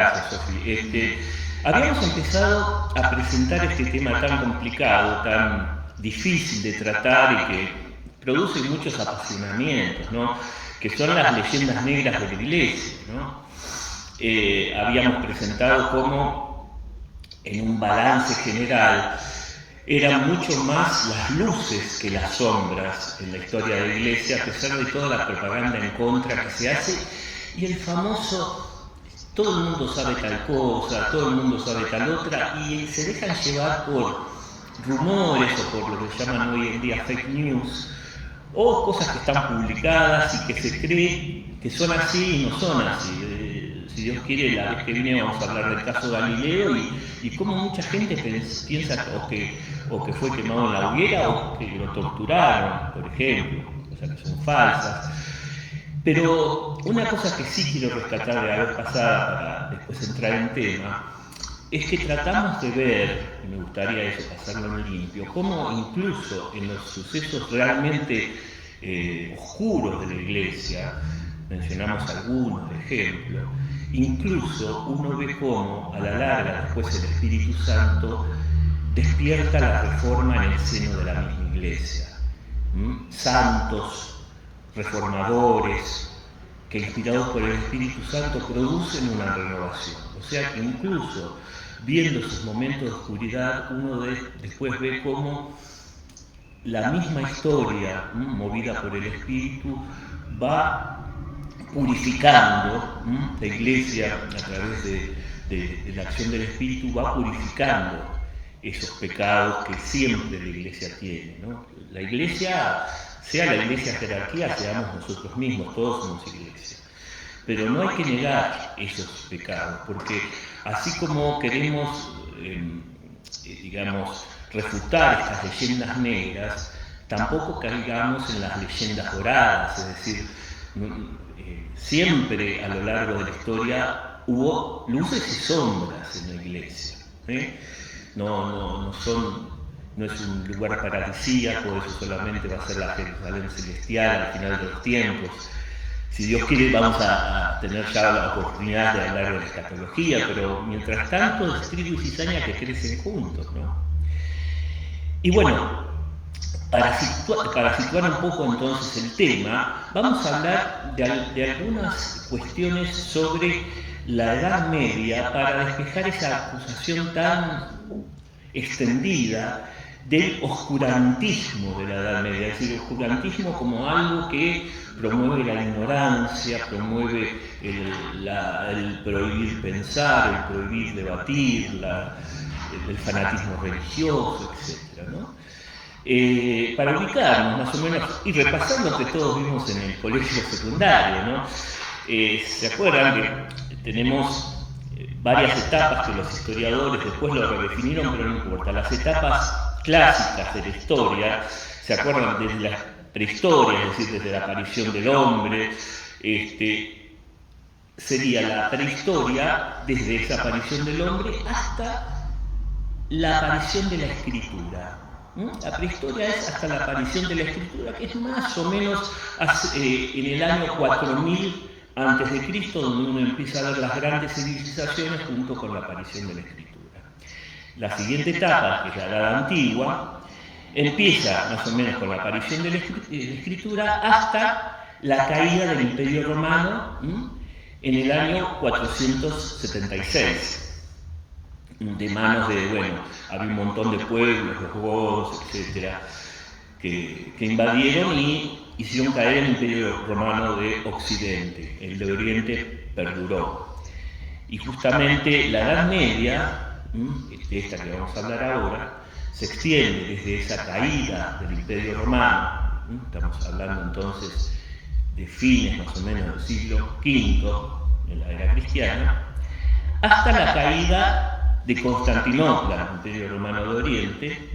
Gracias, Sofi. Habíamos empezado a presentar este tema tan complicado, tan difícil de tratar y que produce muchos apasionamientos, ¿no? Que son las leyendas negras de la Iglesia, ¿no? Habíamos presentado cómo, en un balance general, eran mucho más las luces que las sombras en la historia de la Iglesia, a pesar de toda la propaganda en contra que se hace, y el famoso todo el mundo sabe tal cosa, todo el mundo sabe tal otra, y se dejan llevar por rumores o por lo que llaman hoy en día fake news, o cosas que están publicadas y que se cree que son así y no son así. Si Dios quiere, la vez que viene vamos a hablar del caso Galileo y cómo mucha gente piensa o que fue quemado en la hoguera o que lo torturaron, por ejemplo, cosas que son falsas. Pero una cosa que sí quiero rescatar de la vez pasada para después entrar en tema, es que tratamos de ver, y me gustaría eso pasarlo en limpio, cómo incluso en los sucesos realmente oscuros de la Iglesia, mencionamos algunos de ejemplo, incluso uno ve cómo a la larga después el Espíritu Santo despierta la reforma en el seno de la misma Iglesia. Santos, reformadores, que inspirados por el Espíritu Santo producen una renovación. O sea que incluso viendo esos momentos de oscuridad, uno después ve cómo la misma historia, movida por el Espíritu, va purificando, la Iglesia a través de la acción del Espíritu va purificando esos pecados que siempre la Iglesia tiene, ¿no? La Iglesia, sea la Iglesia jerarquía, seamos nosotros mismos, todos somos Iglesia. Pero no hay que negar esos pecados, porque así como queremos, digamos, refutar estas leyendas negras, tampoco caigamos en las leyendas doradas, es decir, siempre a lo largo de la historia hubo luces y sombras en la Iglesia, No es un lugar paradisíaco, eso solamente va a ser la Jerusalén celestial al final de los tiempos. Si Dios quiere vamos a tener ya la oportunidad de hablar de la escatología, pero mientras tanto es trigo y cizaña que crecen juntos, ¿no? Y bueno, para situar un poco entonces el tema, vamos a hablar de algunas cuestiones sobre la Edad Media para despejar esa acusación tan extendida del oscurantismo de la Edad Media, es decir, oscurantismo como algo que promueve la ignorancia, promueve el prohibir pensar, el prohibir debatir, el fanatismo religioso, etc., ¿no? Para ubicarnos más o menos y repasar lo que todos vimos en el colegio secundario, ¿no? ¿Se acuerdan que tenemos varias etapas que los historiadores después lo redefinieron, pero no importa? Las etapas clásicas de la historia, ¿se acuerdan? Desde la prehistoria, es decir, desde la aparición del hombre, sería la prehistoria desde esa aparición del hombre hasta la aparición de la escritura. La prehistoria es hasta la aparición de la escritura, que es más o menos en el año 4000 antes de Cristo, donde uno empieza a ver las grandes civilizaciones junto con la aparición de la escritura. La siguiente etapa, que es la Edad Antigua, empieza más o menos con la aparición de la escritura hasta la caída del Imperio Romano en el año 476, de manos había un montón de pueblos, los godos, etcétera, que invadieron y hicieron caer el Imperio Romano de Occidente. El de Oriente perduró. Y justamente la Edad Media, esta que vamos a hablar ahora, se extiende desde esa caída del Imperio Romano, estamos hablando entonces de fines más o menos del siglo V, en la era cristiana, hasta la caída de Constantinopla, el Imperio Romano de Oriente,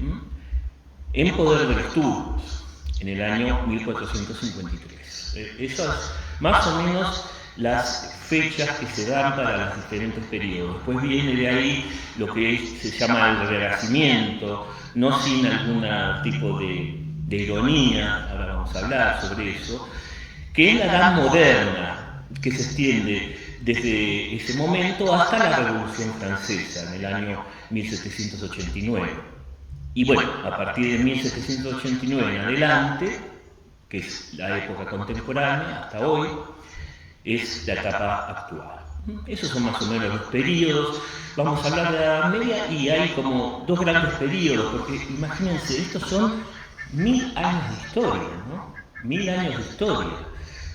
en poder de los turcos, en el año 1453. Esas más o menos las fechas que se dan para los diferentes periodos. Después viene de ahí lo que se llama el Renacimiento, no sin algún tipo de ironía, ahora vamos a hablar sobre eso, que es la Edad Moderna, que se extiende desde ese momento hasta la Revolución Francesa, en el año 1789. Y bueno, a partir de 1789 en adelante, que es la época contemporánea, hasta hoy, es la etapa actual. Esos son más o menos los periodos. Vamos a hablar de la Edad Media y hay como dos grandes periodos, porque imagínense, estos son 1000 años de historia, ¿no? 1000 años de historia,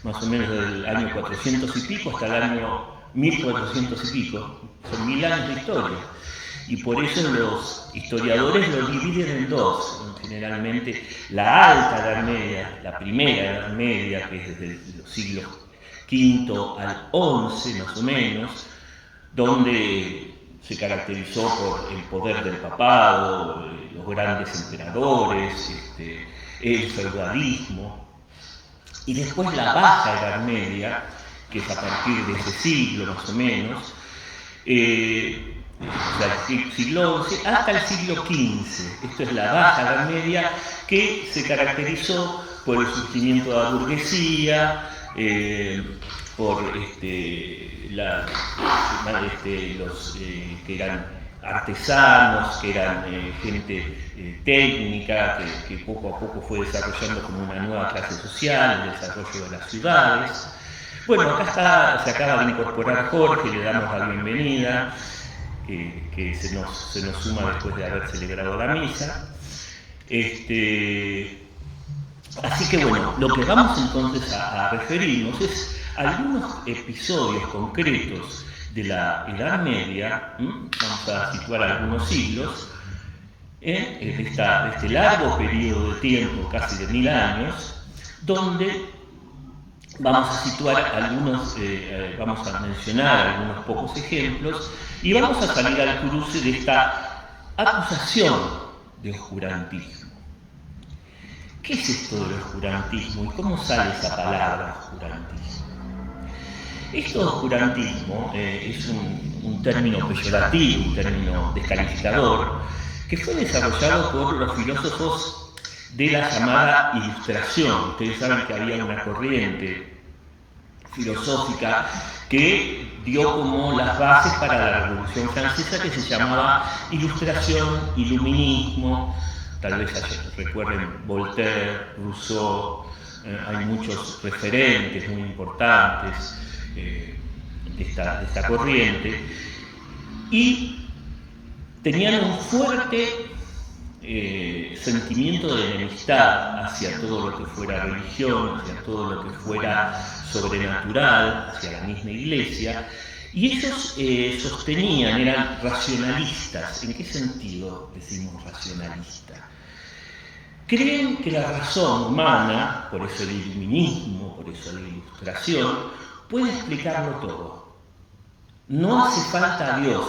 más o menos del año 400 y pico hasta el año 1400 y pico, son 1000 años de historia. Y por eso los historiadores lo dividen en dos, generalmente la Alta Edad Media, la primera Edad Media, que es desde los siglos V al XI más o menos, donde se caracterizó por el poder del papado, los grandes emperadores, el feudalismo, y después la Baja Edad Media, que es a partir de ese siglo más o menos, siglo XI hasta el siglo XV. Esto es la Baja Edad Media, que se caracterizó por el surgimiento de la burguesía, por los que eran artesanos, que eran gente técnica, que poco a poco fue desarrollando como una nueva clase social, el desarrollo de las ciudades. Bueno, acá se acaba de incorporar Jorge, le damos la bienvenida, que se nos suma después de haber celebrado la misa. Así que bueno, lo que vamos entonces a referirnos es algunos episodios concretos de la Edad Media, vamos a situar algunos siglos, de este largo periodo de tiempo, casi de 1000 años, donde vamos a situar algunos, vamos a mencionar algunos pocos ejemplos y vamos a salir al cruce de esta acusación de oscurantismo. ¿Qué es esto del oscurantismo y cómo sale esa palabra oscurantismo? Esto de oscurantismo es un término peyorativo, un término descalificador, que fue desarrollado por los filósofos de la llamada Ilustración. Ustedes saben que había una corriente filosófica que dio como las bases para la Revolución Francesa, que se llamaba Ilustración, Iluminismo. Tal vez recuerden Voltaire, Rousseau, hay muchos referentes muy importantes de esta corriente, y tenían un fuerte sentimiento de enemistad hacia todo lo que fuera religión, hacia todo lo que fuera sobrenatural, hacia la misma Iglesia, y ellos sostenían, eran racionalistas. ¿En qué sentido decimos racionalista? Creen que la razón humana, por eso el iluminismo, por eso la Ilustración, puede explicarlo todo. No hace falta a Dios.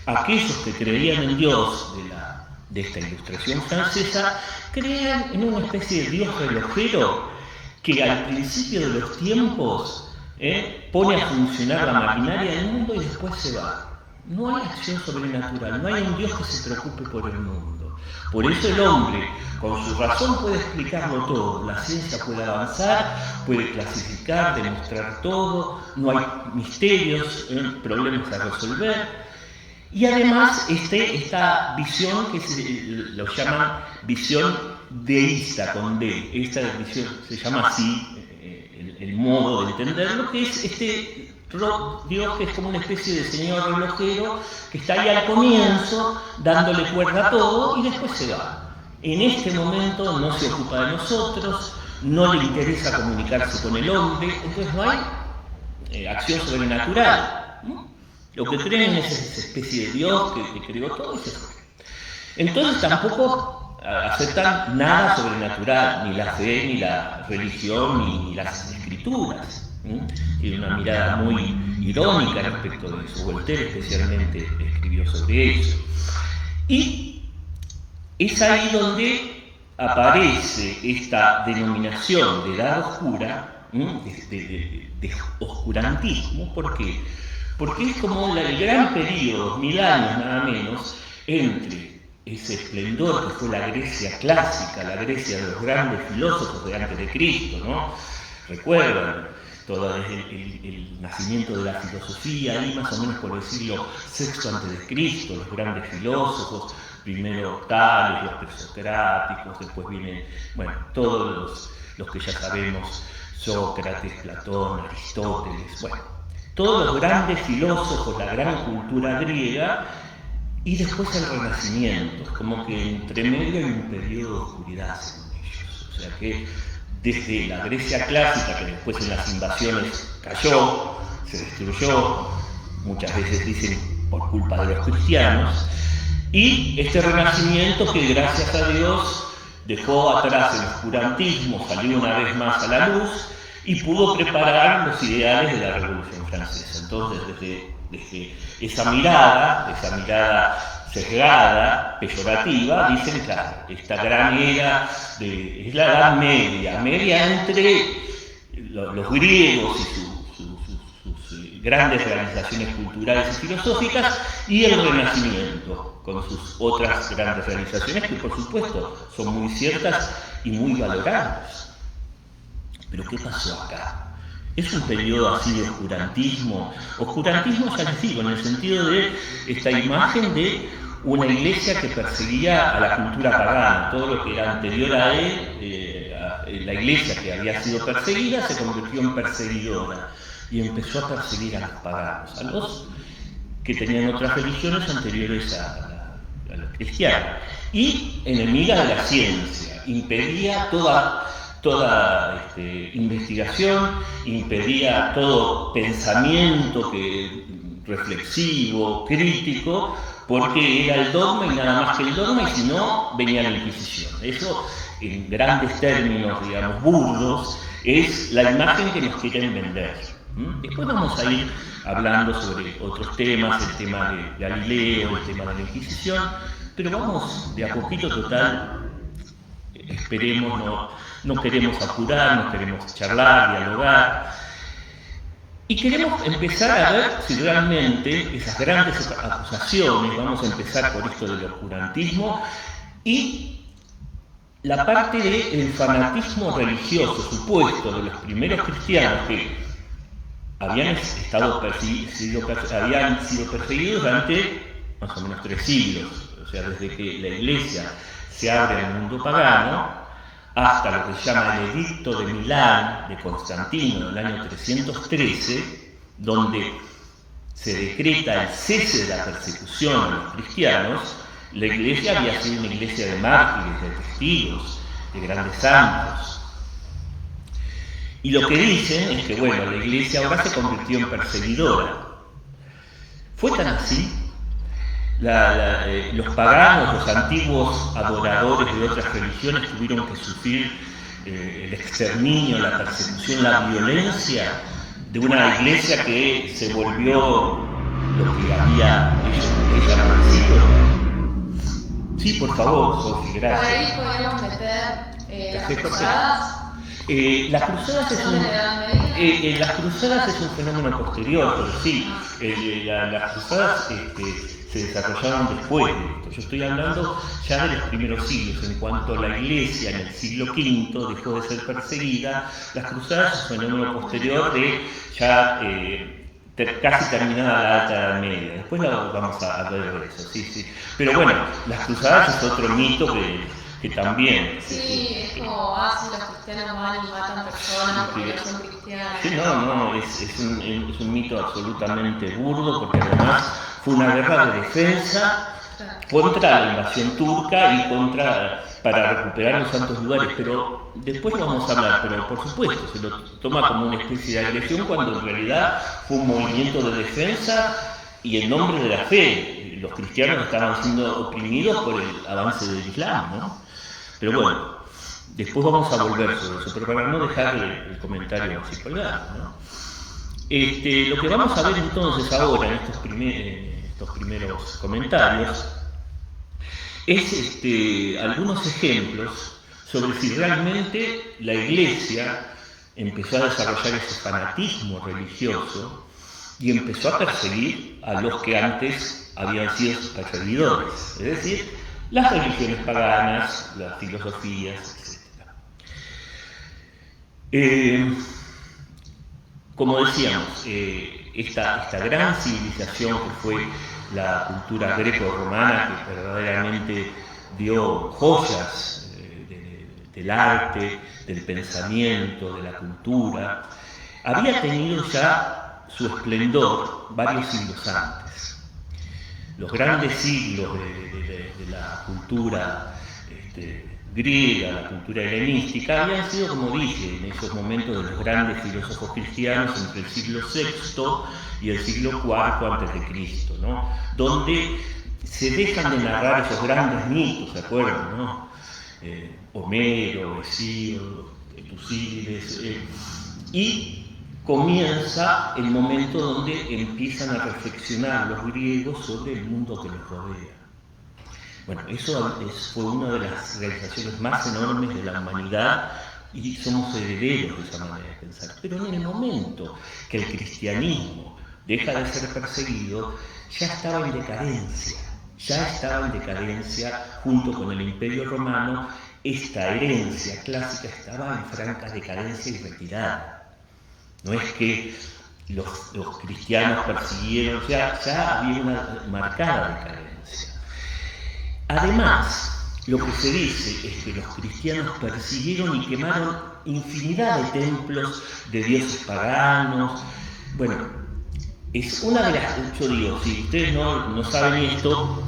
Aquellos que creían en Dios de esta Ilustración francesa, creían en una especie de Dios relojero que al principio de los tiempos pone a funcionar la maquinaria del mundo y después se va. No hay acción sobrenatural, no hay un Dios que se preocupe por el mundo. Por eso el hombre, con su razón, puede explicarlo todo. La ciencia puede avanzar, puede clasificar, demostrar todo, no hay misterios, problemas a resolver. Y además esta visión que lo llaman visión deísta, con D. Esta visión se llama así, el modo de entenderlo, que es Dios, que es como una especie de señor relojero que está ahí al comienzo dándole cuerda a todo y después se va. En este momento no se ocupa de nosotros, no le interesa comunicarse con el hombre, entonces no hay acción sobrenatural, ¿no? Lo que creen es esa especie de Dios que creó todo y se fue. Entonces tampoco aceptan nada sobrenatural, ni la fe, ni la religión, ni las escrituras. Tiene una mirada muy irónica respecto de eso. Voltaire especialmente escribió sobre eso. Y es ahí donde aparece esta denominación de edad oscura, de oscurantismo. ¿Por qué? Porque es como el gran periodo, 1000 años nada menos, entre ese esplendor que fue la Grecia clásica, la Grecia de los grandes filósofos de antes de Cristo, ¿no? Recuerdan, todo el nacimiento de la filosofía, ahí más o menos por el siglo VI a.C., los grandes filósofos, primero Tales, los presocráticos, después vienen, bueno, todos los que ya sabemos, Sócrates, Platón, Aristóteles, bueno, todos los grandes filósofos, la gran cultura griega, y después el Renacimiento, es como que entre medio hay un periodo de oscuridad según ellos, o sea que desde la Grecia clásica, que después en las invasiones cayó, se destruyó, muchas veces dicen por culpa de los cristianos, y este Renacimiento que gracias a Dios dejó atrás el oscurantismo, salió una vez más a la luz y pudo preparar los ideales de la Revolución Francesa. Entonces, desde esa mirada sesgada, peyorativa, dicen, claro, esta gran era es la Edad Media entre los griegos y sus grandes realizaciones culturales y filosóficas, y el Renacimiento, con sus otras grandes realizaciones que por supuesto son muy ciertas y muy valoradas. Pero ¿qué pasó acá? Es un periodo así de oscurantismo. Oscurantismo, ya les digo, en el sentido de esta imagen de una iglesia que perseguía a la cultura pagana. Todo lo que era anterior a él, la iglesia que había sido perseguida, se convirtió en perseguidora y empezó a perseguir a los paganos, a los que tenían otras religiones anteriores a la cristiana. Y enemiga de la ciencia, impedía toda investigación, impedía todo pensamiento reflexivo, crítico, porque era el dogma y nada más que el dogma, y si no, venía la Inquisición. Eso, en grandes términos, digamos, burdos, es la imagen que nos quieren vender. Después vamos a ir hablando sobre otros temas, el tema de Galileo, el tema de la Inquisición, pero vamos de a poquito, total, esperemos, no queremos apurar, no queremos charlar, dialogar, y queremos empezar a ver si realmente esas grandes acusaciones, vamos a empezar por esto del oscurantismo, y la parte del fanatismo religioso supuesto de los primeros cristianos que habían sido perseguidos durante más o menos 3 siglos, o sea, desde que la Iglesia se abre al mundo pagano hasta lo que se llama el Edicto de Milán de Constantino del año 313, donde se decreta el cese de la persecución a los cristianos. La Iglesia había sido una iglesia de mártires, de testigos, de grandes santos. Y lo que dicen es que, bueno, la Iglesia ahora se convirtió en perseguidora. Fue tan así. Los paganos, los antiguos adoradores de otras religiones tuvieron que sufrir el exterminio, la persecución, la violencia de una iglesia que se volvió lo que había ella parecido. Sí, por favor, Sofi, gracias. Por ahí podemos meter las cruzadas. Las cruzadas es un fenómeno posterior, pero sí, las cruzadas se desarrollaron después de esto. Yo estoy hablando ya de los primeros siglos. En cuanto la Iglesia en el siglo V dejó de ser perseguida, las cruzadas es un fenómeno posterior de ya casi terminada la Alta Edad Media. Después vamos a ver eso, sí. Pero bueno, las cruzadas es otro mito que también... Sí, es como, si los cristianos van y matan personas porque no son cristianos. Sí, no, es un mito absolutamente burdo, porque además fue una guerra de defensa contra la invasión turca y para recuperar los santos lugares, pero después vamos a hablar, pero por supuesto se lo toma como una especie de agresión cuando en realidad fue un movimiento de defensa y en nombre de la fe. Los cristianos estaban siendo oprimidos por el avance del Islam, ¿no? Pero bueno, después vamos a volver sobre eso, pero para no dejar el comentario así colgado, ¿no? Lo que vamos a ver entonces ahora en estos primeros comentarios es algunos ejemplos sobre si realmente la Iglesia empezó a desarrollar ese fanatismo religioso y empezó a perseguir a los que antes habían sido sus perseguidores, es decir, las religiones paganas, las filosofías, etc. como decíamos, esta gran civilización que fue la cultura greco-romana, que verdaderamente dio joyas del arte, del pensamiento, de la cultura, había tenido ya su esplendor varios siglos antes. Los grandes siglos de la cultura griega, la cultura helenística, habían sido, como dije, en esos momentos de los grandes filósofos cristianos entre el siglo VI y el siglo IV a.C., ¿no? Donde se dejan de narrar esos grandes mitos, ¿se acuerdan? ¿No? Homero, Hesíodo, Tucídides, y comienza el momento donde empiezan a reflexionar los griegos sobre el mundo que los rodea. Bueno, eso fue una de las realizaciones más enormes de la humanidad y somos herederos de esa manera de pensar. Pero en el momento que el cristianismo deja de ser perseguido, ya estaba en decadencia, junto con el Imperio Romano. Esta herencia clásica estaba en franca decadencia y retirada. No es que los cristianos persiguieron, ya había una marcada decadencia. Además, lo que se dice es que los cristianos persiguieron y quemaron infinidad de templos de dioses paganos. Bueno, es una de las, yo digo, si ustedes no saben esto,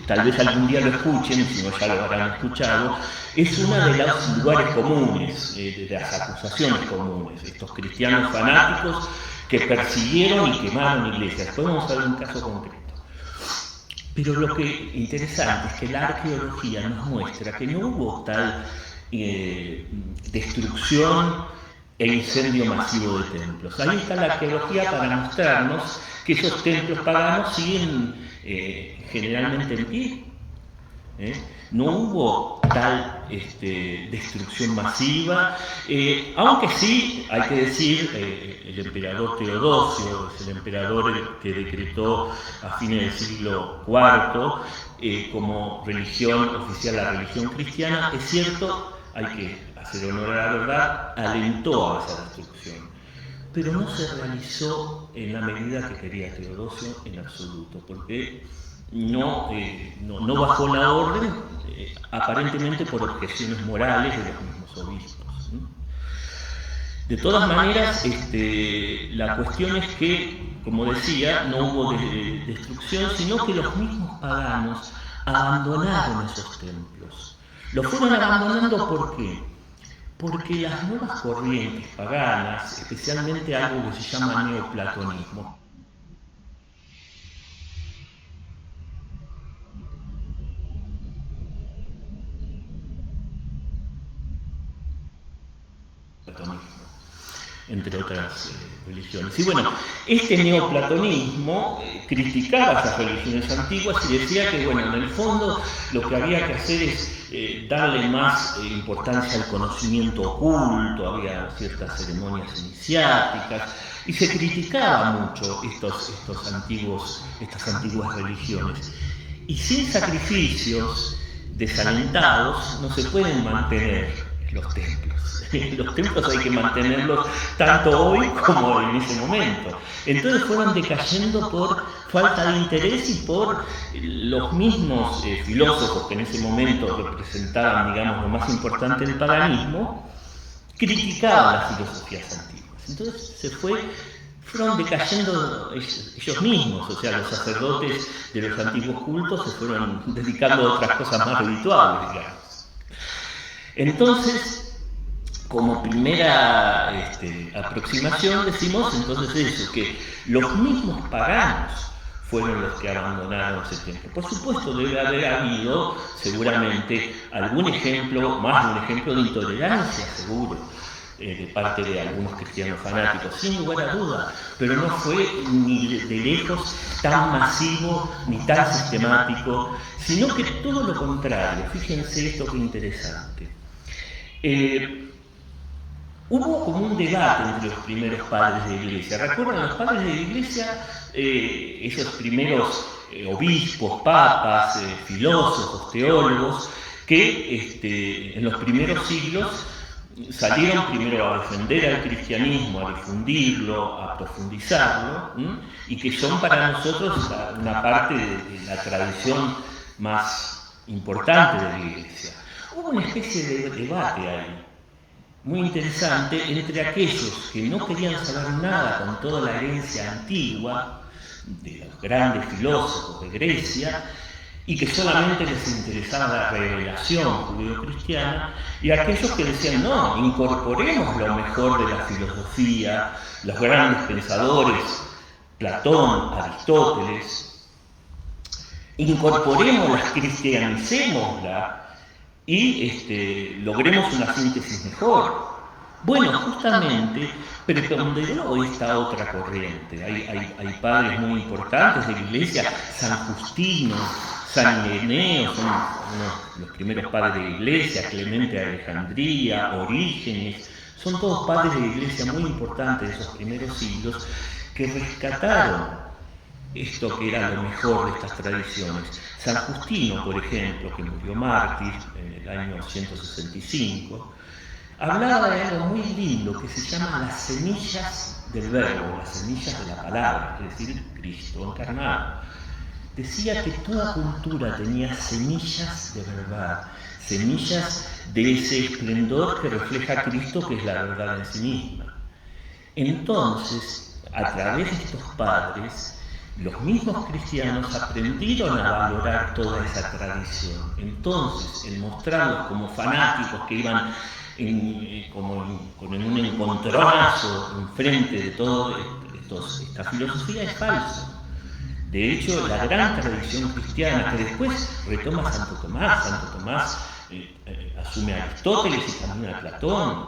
tal vez algún día lo escuchen, si no ya lo habrán escuchado, es una de los lugares comunes, de las acusaciones comunes, estos cristianos fanáticos que persiguieron y quemaron iglesias. Después vamos a ver un caso concreto. Pero lo que interesante es que la arqueología nos muestra que no hubo tal destrucción e incendio masivo de templos. Ahí está la arqueología para mostrarnos que esos templos paganos siguen generalmente en pie. No hubo tal destrucción masiva, aunque sí, hay que decir, el emperador Teodosio, es el emperador que decretó a fines del siglo IV como religión oficial la religión cristiana, es cierto, hay que hacer honor a la verdad, alentó a esa destrucción, pero no se realizó en la medida que quería Teodosio en absoluto, porque no bajó la orden, aparentemente por objeciones morales de los mismos obispos, ¿no? De todas maneras, la cuestión es que, como decía, no hubo destrucción, sino que los mismos paganos abandonaron esos templos. Los fueron abandonando, ¿por qué? Porque las nuevas corrientes paganas, especialmente algo que se llama neoplatonismo, entre otras religiones. Y bueno, este neoplatonismo criticaba esas religiones antiguas y decía que, bueno, en el fondo lo que había que hacer es darle más importancia al conocimiento oculto, había ciertas ceremonias iniciáticas, y se criticaba mucho estas antiguas religiones. Y sin sacrificios desalentados no se pueden mantener los templos. Los templos hay que mantenerlos tanto hoy como en ese momento. Entonces fueron decayendo por falta de interés y por los mismos filósofos que en ese momento representaban, digamos, lo más importante del paganismo, criticaban las filosofías antiguas. Entonces fueron decayendo ellos mismos, o sea, los sacerdotes de los antiguos cultos se fueron dedicando a otras cosas más rituales, digamos. Entonces, como primera aproximación decimos entonces eso, que los mismos paganos fueron los que abandonaron ese templo. Por supuesto debe haber habido seguramente algún ejemplo, más de un ejemplo de intolerancia seguro, de parte de algunos cristianos fanáticos, sin lugar a duda, pero no fue ni de lejos tan masivo ni tan sistemático, sino que todo lo contrario. Fíjense esto que interesante. Hubo como un debate entre los primeros padres de la Iglesia. ¿Recuerdan los padres de la Iglesia? Esos primeros obispos, papas, filósofos, teólogos, que en los primeros siglos salieron primero a defender al cristianismo, a difundirlo, a profundizarlo, y que son para nosotros una parte de la tradición más importante de la Iglesia. Hubo una especie de debate ahí, muy interesante, entre aquellos que no querían saber nada con toda la herencia antigua de los grandes filósofos de Grecia, y que solamente les interesaba la revelación judío-cristiana, y aquellos que decían, no, incorporemos lo mejor de la filosofía, los grandes pensadores, Platón, Aristóteles, incorporémoslas, cristianicémoslas, y logremos una síntesis mejor. Bueno, justamente preponderó esta otra corriente. Hay padres muy importantes de la Iglesia, San Justino, San Ireneo, son los primeros padres de la Iglesia, Clemente de Alejandría, Orígenes, son todos padres de la Iglesia muy importantes de esos primeros siglos que rescataron esto que era lo mejor de estas tradiciones. San Justino, por ejemplo, que murió mártir en el año 165, hablaba de algo muy lindo que se llama las semillas del verbo, las semillas de la palabra, es decir, Cristo encarnado. Decía que toda cultura tenía semillas de verdad, semillas de ese esplendor que refleja a Cristo, que es la verdad en sí misma. Entonces, a través de estos padres, los mismos cristianos aprendieron a valorar toda esa tradición. Entonces, el mostrarlos como fanáticos que iban en un encontronazo enfrente de toda esta filosofía es falso. De hecho, la gran tradición cristiana, que después retoma Santo Tomás asume a Aristóteles y también a Platón,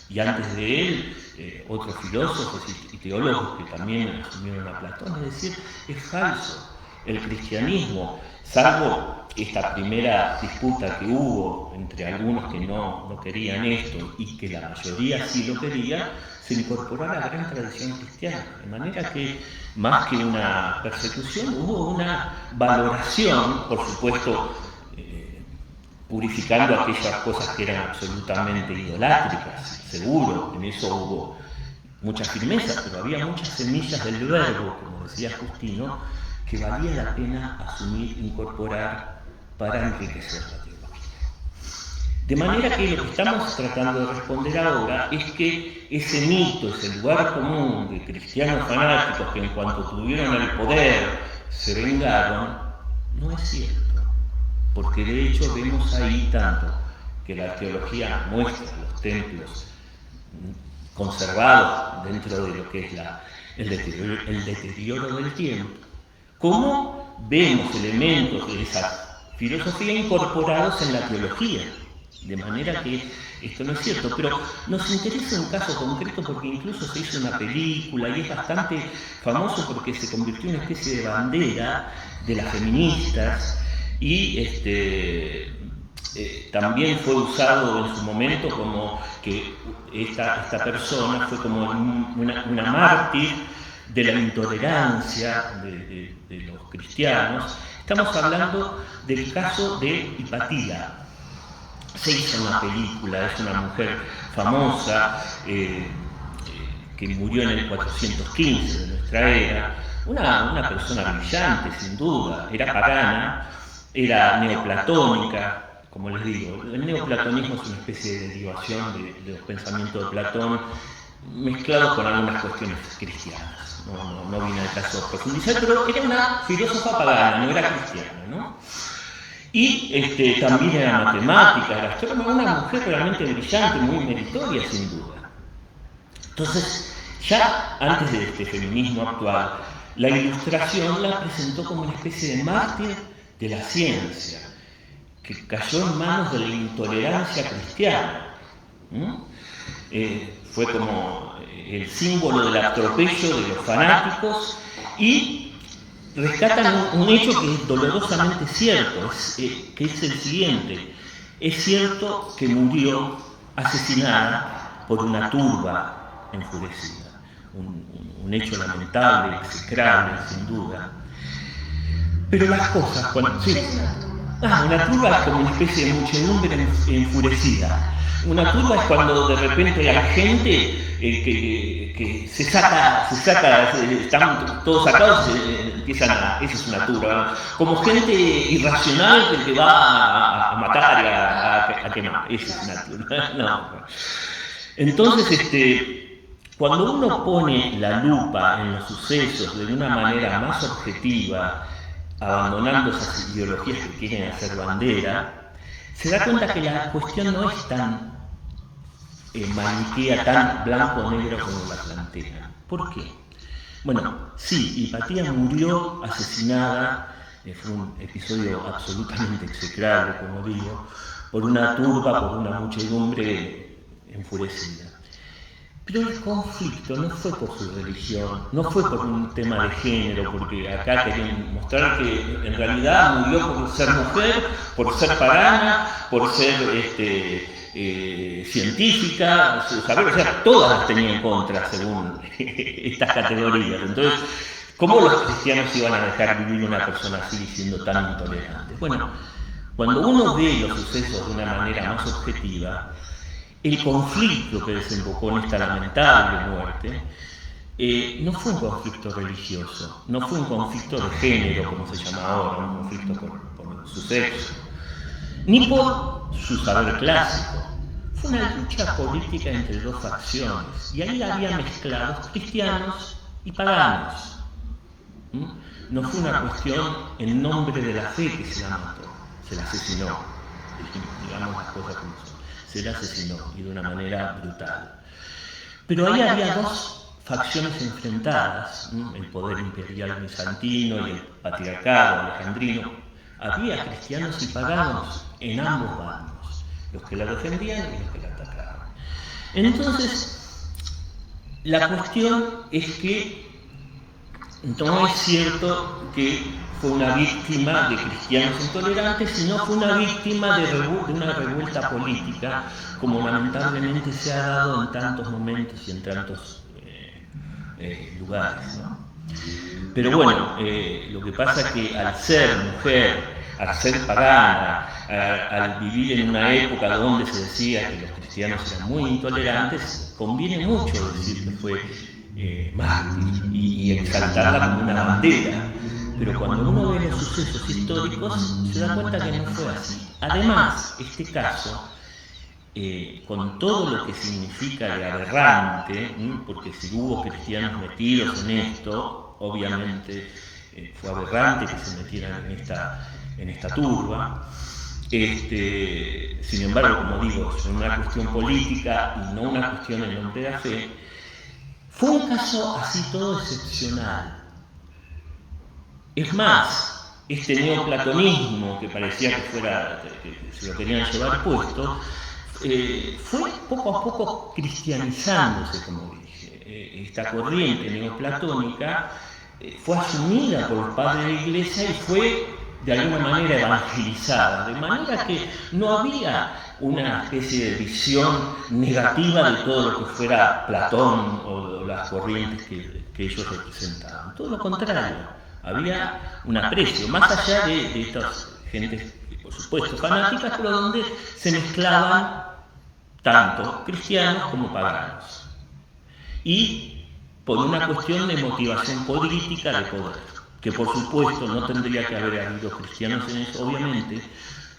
y antes de él otros filósofos y teólogos que también asumieron a Platón, es decir, es falso. El cristianismo, salvo esta primera disputa que hubo entre algunos que no querían esto y que la mayoría sí lo quería, se incorporó a la gran tradición cristiana. De manera que, más que una persecución, hubo una valoración, por supuesto, purificando aquellas cosas que eran absolutamente idolátricas, seguro, en eso hubo mucha firmeza, pero había muchas semillas del verbo, como decía Justino, que valía la pena asumir, incorporar para enriquecer la teología. De manera que lo que estamos tratando de responder ahora es que ese mito, ese lugar común de cristianos fanáticos que en cuanto tuvieron el poder se vengaron, no es cierto. Porque de hecho vemos ahí tanto que la arqueología muestra los templos conservados dentro de lo que es el deterioro del tiempo, como vemos elementos de esa filosofía incorporados en la teología. De manera que esto no es cierto, pero nos interesa un caso concreto porque incluso se hizo una película y es bastante famoso porque se convirtió en una especie de bandera de las feministas. Y también fue usado en su momento como que esta persona fue como una mártir de la intolerancia de los cristianos. Estamos hablando del caso de Hipatía. Se hizo una película, es una mujer famosa que murió en el 415 de nuestra era, una persona brillante sin duda, era pagana, era neoplatónica, como les digo. El neoplatonismo es una especie de derivación de los pensamientos de Platón mezclados con algunas cuestiones cristianas. No viene al caso de profundizar, pero era una filósofa pagana, no era cristiana, ¿no? Y también era matemática, era astrónoma, una mujer realmente brillante, muy meritoria sin duda. Entonces, ya antes de este feminismo actual, la Ilustración la presentó como una especie de mártir de la ciencia, que cayó en manos de la intolerancia cristiana. Fue como el símbolo del atropello de los fanáticos y rescatan un hecho que es dolorosamente cierto, que es el siguiente. Es cierto que murió asesinada por una turba enfurecida, un hecho lamentable, execrable, sin duda. Pero las cosas, una turba es como una especie de muchedumbre enfurecida. Una turba es cuando de repente hay gente que se saca, están todos sacados, empiezan a... Esa es una turba. Como gente irracional que va a matar y a quemar. Esa es una turba. No. Entonces, cuando uno pone la lupa en los sucesos de una manera más objetiva, abandonando esas ideologías que quieren hacer bandera, se da cuenta que la cuestión no es tan maniquea, tan blanco o negro como la plantean. ¿Por qué? Bueno, sí, Hipatia murió asesinada, fue un episodio absolutamente execrable, como digo, por una turba, por una muchedumbre enfurecida. Pero el conflicto no fue por su religión, no fue por un tema de género, porque acá querían mostrar que en realidad murió por ser mujer, por ser pagana, por ser científica, saber, o sea, todas las tenía en contra según estas categorías. Entonces, ¿cómo los cristianos iban a dejar vivir una persona así siendo tan intolerante? Bueno, cuando uno ve los sucesos de una manera más objetiva, el conflicto que desembocó en esta lamentable muerte no fue un conflicto religioso, no fue un conflicto de género, como se llama ahora, un conflicto por su sexo, ni por su saber clásico. Fue una lucha política entre dos facciones, y ahí había mezclados cristianos y paganos. No fue una cuestión en nombre de la fe que se la mató, se la asesinó, digamos las cosas como son. Se la asesinó y de una manera brutal. Pero ahí había dos facciones enfrentadas, el poder imperial bizantino y el patriarcado alejandrino. Había cristianos y paganos en ambos bandos, los que la defendían y los que la atacaban. Entonces, la cuestión es que no es cierto que fue una víctima de cristianos intolerantes, sino fue una víctima de una revuelta política, como lamentablemente se ha dado en tantos momentos y en tantos lugares, ¿no? Pero bueno, lo que pasa es que al ser mujer, al ser pagana, al vivir en una época donde se decía que los cristianos eran muy intolerantes, conviene mucho decir que fue mártir y exaltarla como una bandera. Pero cuando uno ve los sucesos históricos, se da cuenta que no fue así. Además, este caso, con todo lo que significa de aberrante, porque si hubo cristianos metidos en esto, obviamente fue aberrante que se metieran en esta turba. Sin embargo, como digo, es una cuestión política y no una cuestión en nombre de la fe. Fue un caso así todo excepcional. Es más, este neoplatonismo que parecía que se lo querían llevar puesto, fue poco a poco cristianizándose, como dije. Esta corriente neoplatónica fue asumida por los padres de la Iglesia y fue de alguna manera evangelizada, de manera que no había una especie de visión negativa de todo lo que fuera Platón o las corrientes que ellos representaban. Todo lo contrario. Había un aprecio, más allá de estas gentes, por supuesto, fanáticas, pero donde se mezclaban tanto cristianos como paganos. Y por una cuestión de motivación política de poder, que por supuesto no tendría que haber habido cristianos en eso, obviamente,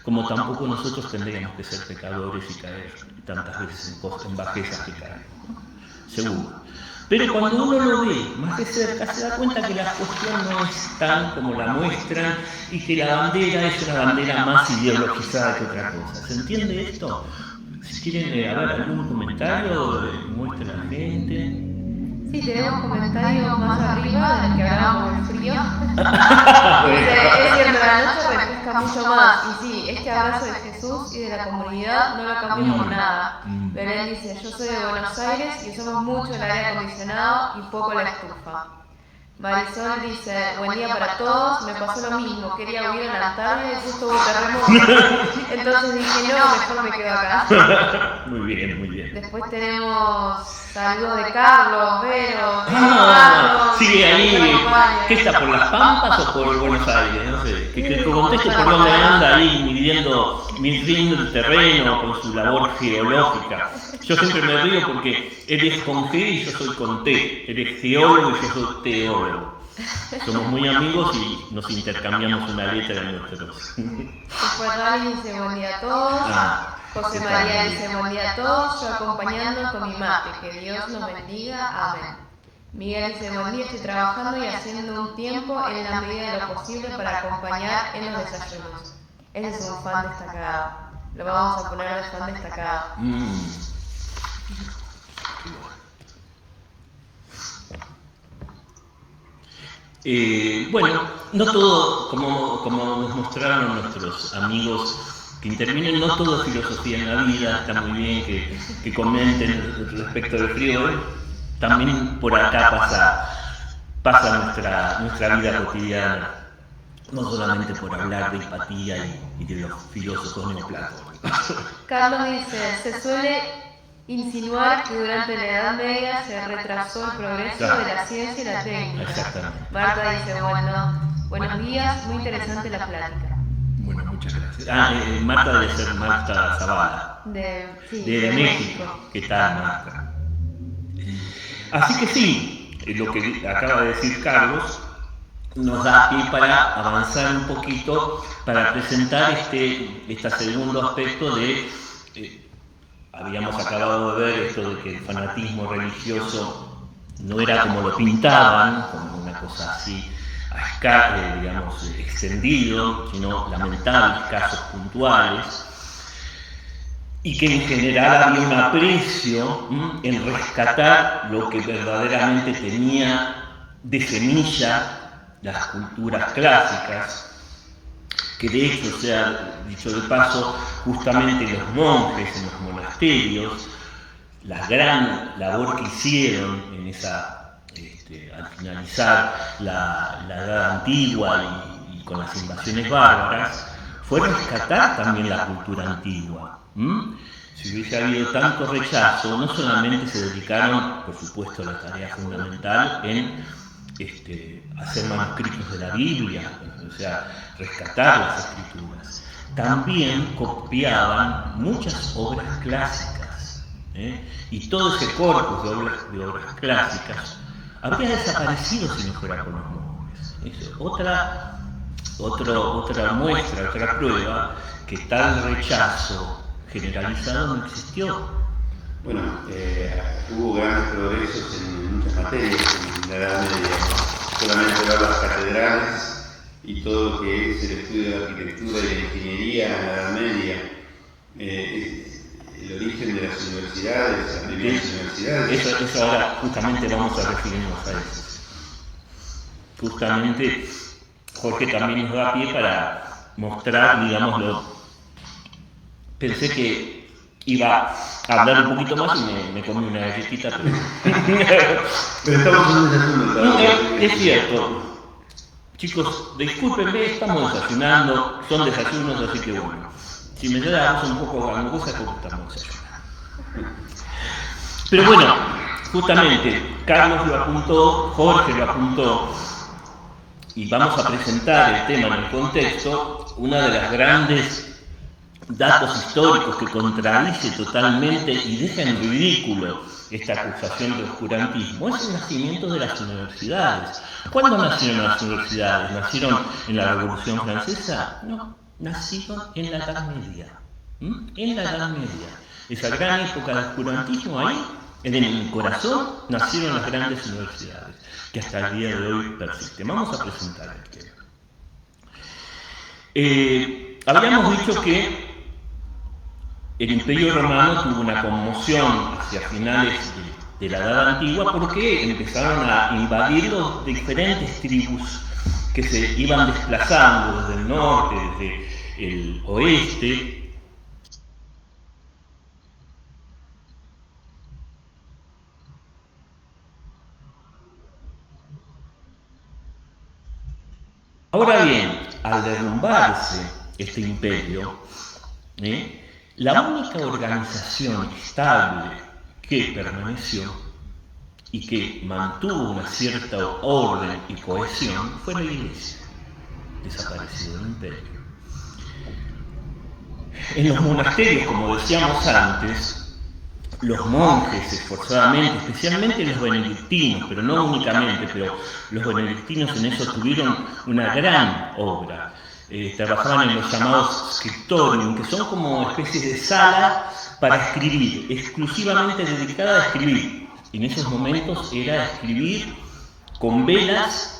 como tampoco nosotros tendríamos que ser pecadores y caer tantas veces en bajezas que caemos, seguro. Pero cuando uno lo ve más de cerca, se da cuenta que la cuestión no es tan como la muestran y que la bandera es una bandera más ideologizada que otra cosa. ¿Se entiende esto? Si quieren haber algún comentario, muestren a la gente. Sí, tenemos comentarios más arriba del que hablábamos del frío. Es cierto, la noche refresca mucho más. Y sí, este abrazo de Jesús y de la comunidad no lo cambio por nada. Belén dice, yo soy de Buenos Aires y usamos mucho el aire acondicionado y poco la estufa. Marisol dice, buen día para todos, me pasó lo mismo, quería huir a la Antártida y justo hubo terremoto. Entonces dije, no, mejor me quedo acá. Muy bien, muy bien. Después tenemos saludos de Carlos, Vero, Carlos. Sigue ahí, acompaña. ¿qué está, por Las Pampas o por Buenos Aires? No sé, que conteste por dónde anda ahí midiendo el terreno con su labor geológica. Yo siempre me río porque él es con G y yo soy con T. Él es geólogo y yo soy teólogo. Somos muy amigos y nos intercambiamos una letra de nuestros. Después Dani dice buen día a todos. José María dice buen día a todos, yo acompañando con mi mate, que Dios nos bendiga, amén. Miguel dice buen día, estoy trabajando y haciendo un tiempo en la medida de lo posible para acompañar en los desayunos. Ese es un fan destacado, lo vamos a poner de fan destacado. Bueno, no todo, como nos mostraron nuestros amigos que intervienen, no todo es filosofía en la vida, está muy bien que comenten respecto del frío, también por acá pasa nuestra vida cotidiana, no solamente por hablar de empatía y de los filósofos neoplatónicos. Carlos dice, se suele insinuar que durante la Edad Media se retrasó el progreso de la ciencia y la técnica. Exactamente. Marta dice, buenos días, muy interesante la plática. Bueno, muchas gracias. Marta debe ser Marta Zavala. De México. ¿Qué tal, Marta? Así que sí, lo que acaba de decir Carlos nos da pie para avanzar un poquito, para presentar este segundo aspecto de... habíamos acabado de ver esto de que el fanatismo religioso no era como lo pintaban, como una cosa así, digamos, extendido, sino lamentables casos puntuales, y que en general había un aprecio en rescatar lo que verdaderamente tenía de semilla las culturas clásicas, que de hecho, sea dicho de paso, justamente los monjes en los monasterios, la gran labor que hicieron en al finalizar la Edad Antigua y con las invasiones bárbaras, fue rescatar también la cultura antigua. Si hubiese habido tanto rechazo, no solamente se dedicaron, por supuesto, a la tarea fundamental en hacer manuscritos de la Biblia, o sea, rescatar las escrituras, también copiaban muchas obras clásicas, y todo ese corpus de obras clásicas habría desaparecido si no fuera por los monjes. Es otra muestra, otra prueba que tal rechazo generalizado no existió. Bueno, hubo grandes progresos en muchas materias en la Edad Media. Solamente ver las catedrales y todo lo que es el estudio de la arquitectura y la ingeniería en la Edad Media, el origen de las universidades, las primeras universidades. Eso ahora justamente vamos a referirnos a eso. Justamente Jorge también nos da pie para mostrar, digámoslo, pensé que iba a hablar un poquito más y me comí una galletita, Pero estamos en un desayuno. Es cierto. Chicos, discúlpenme, estamos desayunando, son desayunos, así que bueno. Si me da la voz un poco gangosa, porque estamos desayunando. Pero bueno, justamente, Carlos lo apuntó, Jorge lo apuntó, y vamos a presentar el tema en el contexto, una de las grandes datos históricos que contradice totalmente y deja en ridículo esta acusación de oscurantismo, es el nacimiento de las universidades. ¿Cuándo nacieron las universidades? ¿Nacieron en la Revolución Francesa? No, nacieron en la Edad Media. En la Edad Media. Esa gran época de oscurantismo ahí, en el corazón, nacieron las grandes universidades, que hasta el día de hoy persisten. Vamos a presentar el tema. Habíamos dicho que el Imperio Romano tuvo una conmoción hacia finales de la Edad Antigua porque empezaron a invadir los diferentes tribus que se iban desplazando desde el norte, desde el oeste. al derrumbarse este imperio, la única organización estable que permaneció y que mantuvo una cierta orden y cohesión fue la Iglesia, desaparecido del imperio. En los monasterios, como decíamos antes, los monjes esforzadamente, especialmente los benedictinos, pero no únicamente, pero los benedictinos en eso tuvieron una gran obra. Trabajaban en los llamados scriptorium, que son como especies de sala para escribir, exclusivamente dedicada a escribir. En esos momentos era escribir con velas.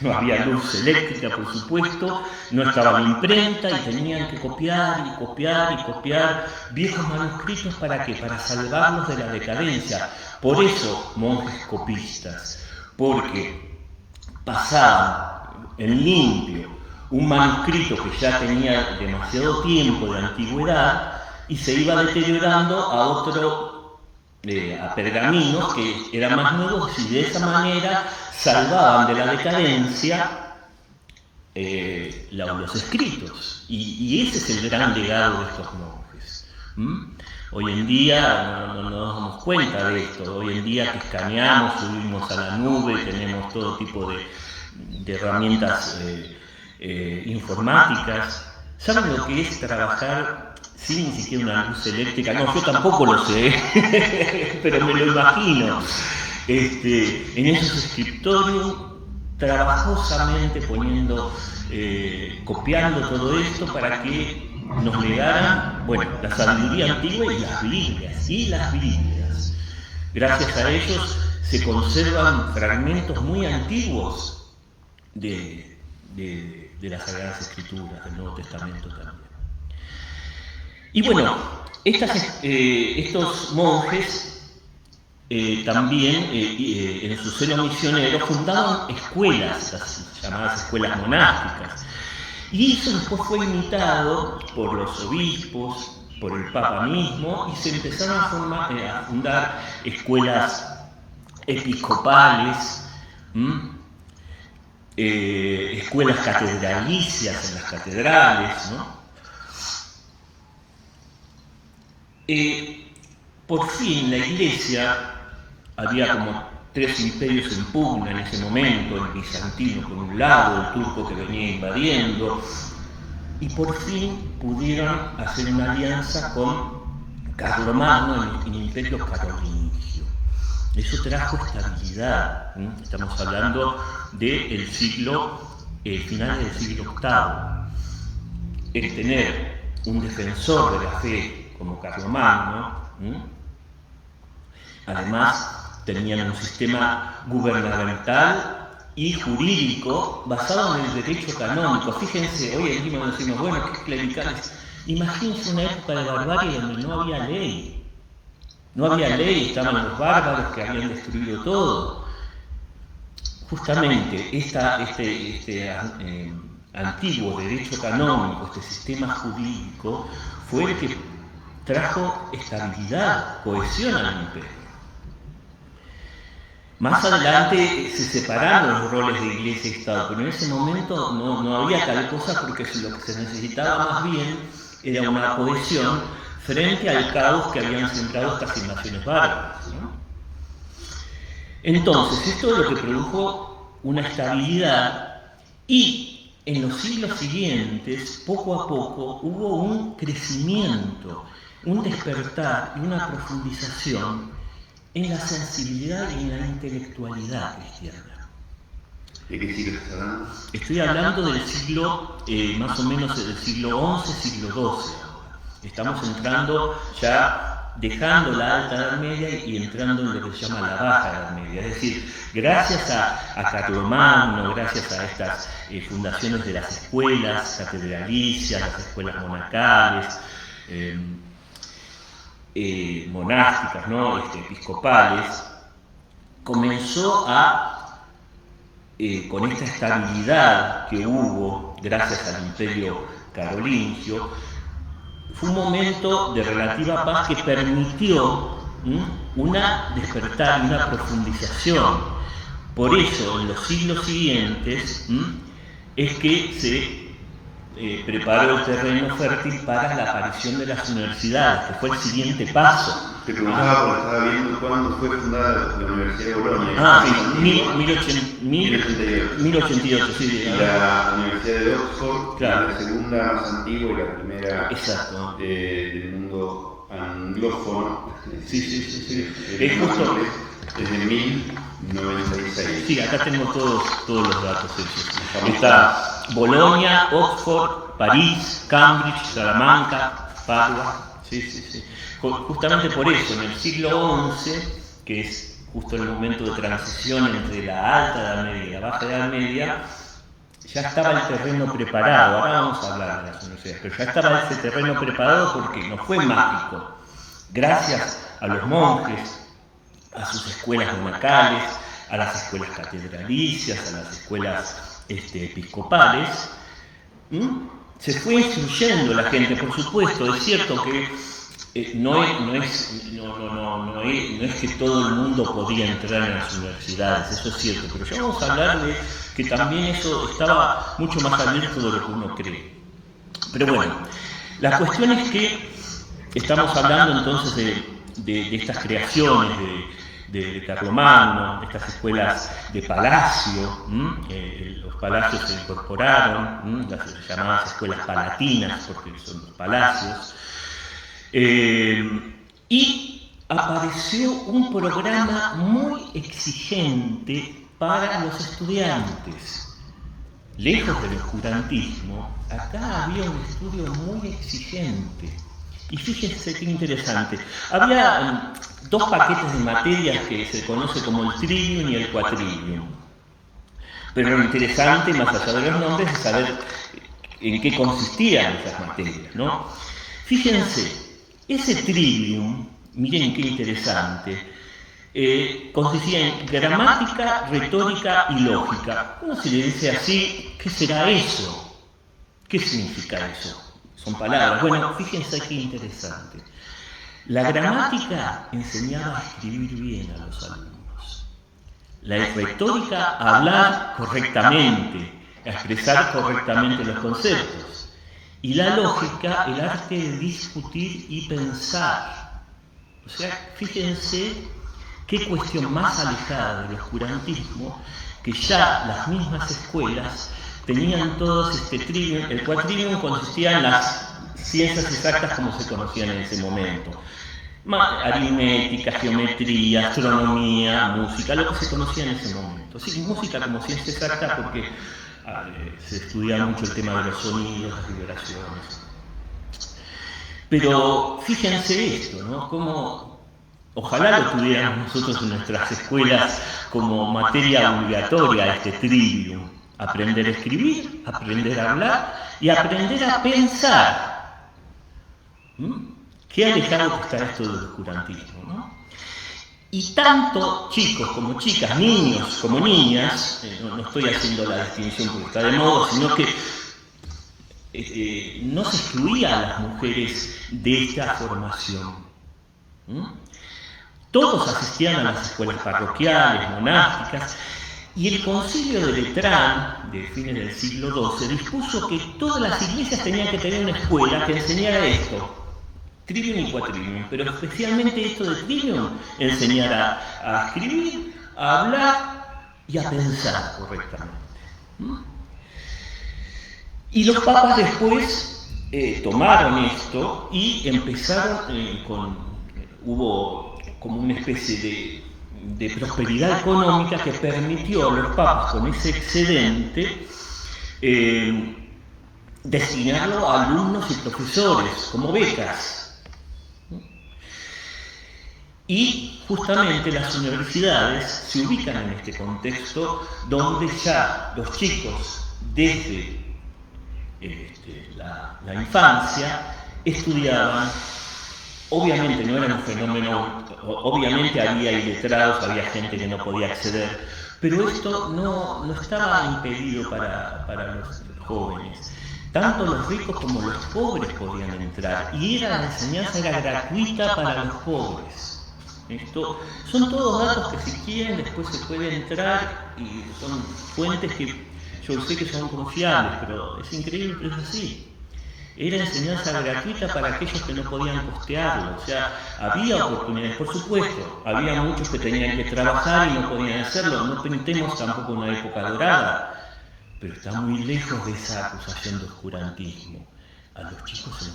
No había luz eléctrica, por supuesto, no estaba la imprenta y tenían que copiar y copiar y copiar viejos manuscritos. ¿Para qué? Para salvarlos de la decadencia. Por eso, monjes copistas, porque pasaban en limpio un manuscrito que ya tenía demasiado tiempo de antigüedad y se iba deteriorando a otro, a pergaminos que eran más nuevos, y de esa manera salvaban de la decadencia los escritos. Y ese es el gran legado de estos monjes. Hoy en día no nos damos cuenta de esto. Hoy en día que escaneamos, subimos a la nube, tenemos todo tipo de herramientas informáticas. ¿Saben lo que es trabajar sin ni siquiera una luz eléctrica? No, yo tampoco lo sé, pero me lo imagino. En esos scriptorium, trabajosamente copiando todo esto para que nos legaran, bueno, la sabiduría antigua y las Biblias. Gracias a ellos se conservan fragmentos muy antiguos de las Sagradas Escrituras, del Nuevo Testamento también. Y bueno, estos monjes también en su celo misionero fundaban escuelas, las llamadas escuelas monásticas. Y eso después fue imitado por los obispos, por el Papa mismo, y se empezaron a fundar escuelas episcopales, escuelas catedralicias en las catedrales, ¿no? Por fin la Iglesia, había como 3 imperios en pugna en ese momento, el bizantino por un lado, el turco que venía invadiendo, y por fin pudieron hacer una alianza con Carlomagno en el imperio carolingio. Eso trajo estabilidad. Estamos hablando del finales del siglo VIII. El tener un defensor de la fe como Carlomagno, además tenían un sistema gubernamental y jurídico basado en el derecho canónico. Fíjense, hoy en día decimos, bueno, qué clericales. Imagínense una época de barbarie donde no había ley. No había ley, estaban los bárbaros que habían destruido todo. Justamente este antiguo derecho canónico, este sistema jurídico, fue el que trajo estabilidad, cohesión al imperio. Más adelante se separaron los roles de Iglesia y Estado, pero en ese momento no había tal cosa, porque lo que se necesitaba más bien era una cohesión frente al caos que habían sembrado estas invasiones bárbaras, ¿no? Entonces, esto es lo que produjo una estabilidad, y en los siglos siguientes, poco a poco, hubo un crecimiento, un despertar y una profundización en la sensibilidad y en la intelectualidad cristiana. ¿De qué siglo estás hablando? Estoy hablando del siglo, más o menos del siglo XI, siglo XII. Estamos entrando ya, dejando la Alta Edad Media y entrando en lo que se llama la Baja Edad Media. Es decir, gracias a Carlomagno, gracias a estas fundaciones de las escuelas catedralicias, las escuelas monacales, monásticas, ¿no? Episcopales, comenzó con esta estabilidad que hubo gracias al imperio carolingio, fue un momento de relativa paz que permitió una despertar y una profundización. Por eso, en los siglos siguientes, es que se preparó el terreno fértil para la aparición de las universidades, que fue el siguiente paso. Te preguntaba porque estaba viendo cuándo fue fundada la Universidad de Bolonia. Sí, 1088, sí. Y la Universidad de Oxford, claro, la segunda más antigua y la primera, exacto, del mundo anglófono. Sí. Es justo desde 1096. Sí, acá tengo todos los datos hechos. Está Bolonia, Oxford, París, Cambridge, Salamanca, Padua. Sí. Justamente por eso, en el siglo XI, que es justo el momento de transición entre la alta Edad Media y la baja Edad Media, ya estaba el terreno preparado. Ahora vamos a hablar de las universidades, pero ya estaba ese terreno preparado porque no fue mágico. Gracias a los monjes, a sus escuelas monacales, a las escuelas catedralicias, a las escuelas episcopales, se fue instruyendo la gente. Por supuesto, es cierto que no es que todo el mundo podía entrar en las universidades, eso es cierto, pero ya vamos a hablar de que también eso estaba mucho más abierto de lo que uno cree. Pero bueno, la cuestión es que estamos hablando entonces de estas creaciones de Carlomagno, de estas escuelas de palacio. Los palacios se incorporaron, las llamadas escuelas palatinas, porque son los palacios. Y apareció un programa muy exigente para los estudiantes. Lejos del oscurantismo, acá había un estudio muy exigente. Y fíjense qué interesante. Había dos paquetes de materias que se conoce como el trivium y el quadrivium. Pero lo interesante, más allá de los nombres, es saber en qué consistían esas materias, ¿no? Fíjense. Ese trivium, miren qué interesante, consistía en gramática, retórica y lógica. Uno se le dice así, ¿qué será eso? ¿Qué significa eso? Son palabras. Bueno, fíjense qué interesante. La gramática enseñaba a escribir bien a los alumnos. La retórica a hablar correctamente, a expresar correctamente los conceptos. Y la lógica, el arte de discutir y pensar. O sea, fíjense qué cuestión más alejada del oscurantismo, que ya las mismas escuelas tenían todos este trivium. El quadrivium consistía en las ciencias exactas como se conocían en ese momento. Aritmética, geometría, astronomía, música, lo que se conocía en ese momento. Sí, música como ciencia exacta porque se estudia mucho el tema de los sonidos, las vibraciones. Pero fíjense esto, ¿no? Como ojalá lo tuviéramos nosotros en nuestras escuelas como materia obligatoria, este trivium. Aprender a escribir, aprender a hablar y aprender a pensar. Qué alejado que está esto del oscurantismo, ¿no? Y tanto chicos como chicas, niños como niñas, no estoy haciendo la distinción porque está de moda, sino que no se excluía a las mujeres de esta formación. Todos asistían a las escuelas parroquiales, monásticas, y el concilio de Letrán, de fines del siglo XII, dispuso que todas las iglesias tenían que tener una escuela que enseñara esto. Trivium y quadrivium, pero especialmente esto de trivium, enseñar a escribir, a hablar y a pensar correctamente. Y los papas después tomaron esto y empezaron hubo como una especie de prosperidad económica que permitió a los papas con ese excedente destinarlo a alumnos y profesores como becas. Y justamente las universidades se ubican en este contexto donde ya los chicos desde la infancia estudiaban. Obviamente no era un fenómeno, obviamente había iletrados, había gente que no podía acceder, pero esto no estaba impedido para los jóvenes. Tanto los ricos como los pobres podían entrar y la enseñanza era gratuita para los pobres. Esto son todos datos que si quieren después se puede entrar y son fuentes que yo sé que son confiables, pero es increíble, pero es así. Era enseñanza gratuita para aquellos que no podían costearlo, o sea, había oportunidades, por supuesto, había muchos que tenían que trabajar y no podían hacerlo, no pintemos tampoco una época dorada, pero está muy lejos de esa acusación de oscurantismo. A los chicos se